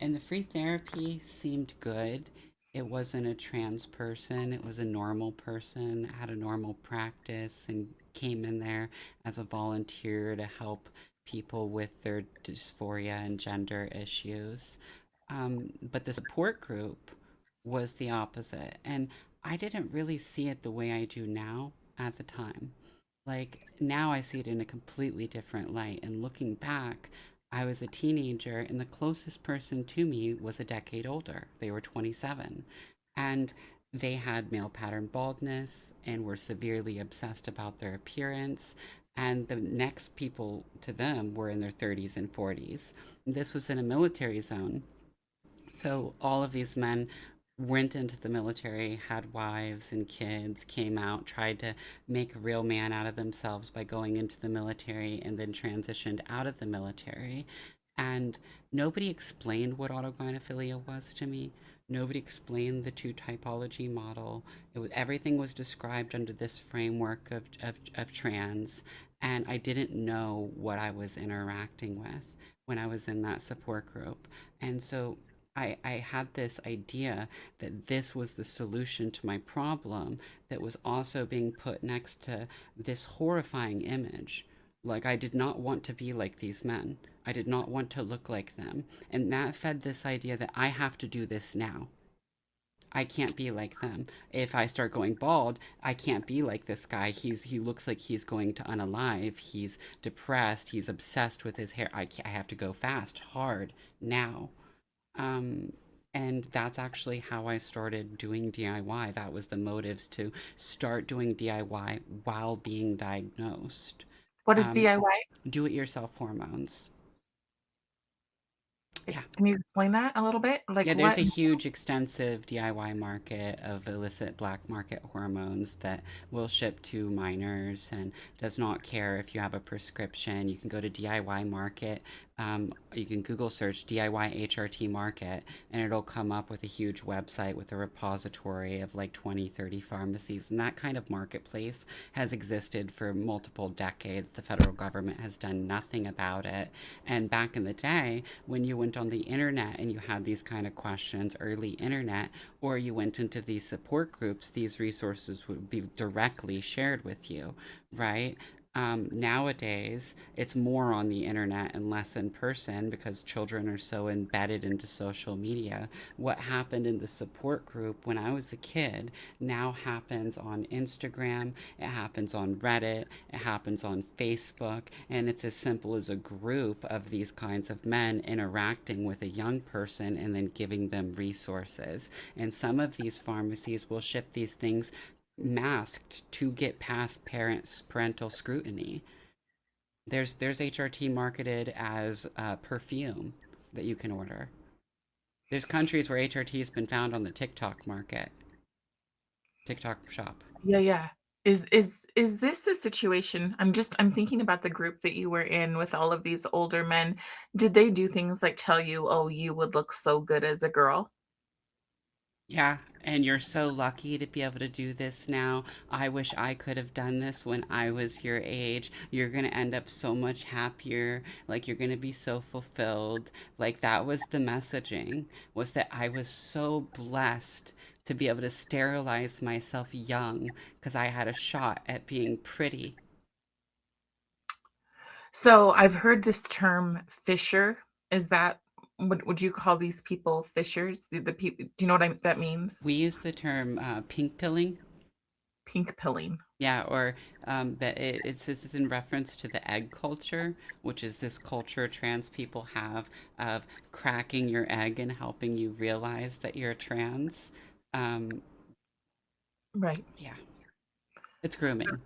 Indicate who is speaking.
Speaker 1: And the free therapy seemed good. It wasn't a trans person, it was a normal person that had a normal practice and came in there as a volunteer to help people with their dysphoria and gender issues. But the support group was the opposite. And I didn't really see it the way I do now at the time. Like now I see it in a completely different light. And looking back, I was a teenager, and the closest person to me was a decade older. They were 27. And they had male pattern baldness and were severely obsessed about their appearance. And the next people to them were in their 30s and 40s. This was in a military zone. So all of these men went into the military, had wives and kids, came out, tried to make a real man out of themselves by going into the military, and then transitioned out of the military. And nobody explained what autogynephilia was to me. Nobody explained the two typology model. Everything was described under this framework of trans, and I didn't know what I was interacting with when I was in that support group. And so I had this idea that this was the solution to my problem that was also being put next to this horrifying image. Like, I did not want to be like these men. I did not want to look like them. And that fed this idea that I have to do this now. I can't be like them. If I start going bald, I can't be like this guy. He looks like he's going to unalive. He's depressed. He's obsessed with his hair. I have to go fast, hard, now. Um, and that's actually how I started doing DIY. That was the motives to start doing DIY while being diagnosed.
Speaker 2: What is
Speaker 1: Um,
Speaker 2: DIY?
Speaker 1: do it yourself hormones. Yeah.
Speaker 2: Can you explain that a little bit? Like
Speaker 1: Yeah, there's
Speaker 2: what?
Speaker 1: a huge, extensive DIY market of illicit black market hormones that will ship to minors and does not care if you have a prescription. You can go to DIY market. You can Google search DIY HRT market, and it'll come up with a huge website with a repository of like 20, 30 pharmacies. And that kind of marketplace has existed for multiple decades. The federal government has done nothing about it. And back in the day, when you went on the internet and you had these kind of questions, early internet, or you went into these support groups, these resources would be directly shared with you, right? Nowadays, it's more on the internet and less in person because children are so embedded into social media. What happened in the support group when I was a kid now happens on Instagram, it happens on Reddit, it happens on Facebook, and it's as simple as a group of these kinds of men interacting with a young person and then giving them resources. And some of these pharmacies will ship these things masked to get past parental scrutiny. There's HRT marketed as perfume that you can order. There's countries where HRT has been found on the TikTok market, TikTok shop.
Speaker 2: Yeah, yeah. Is this a situation? I'm thinking about the group that you were in with all of these older men. Did they do things like tell you, "Oh, you would look so good as a girl"?
Speaker 1: Yeah, and you're so lucky to be able to do this now. I wish I could have done this when I was your age. You're going to end up so much happier. Like you're going to be so fulfilled. Like that was the messaging, was that I was so blessed to be able to sterilize myself young because I had a shot at being pretty.
Speaker 2: So, I've heard this term fisher. Is that would you call these people fishers? The people, do you know what that
Speaker 1: We
Speaker 2: means?
Speaker 1: use the term pink pilling.
Speaker 2: Pink pilling.
Speaker 1: Yeah, or that this is in reference to the egg culture, which is this culture trans people have of cracking your egg and helping you realize that you're trans. Um,
Speaker 2: Right.
Speaker 1: yeah, it's grooming.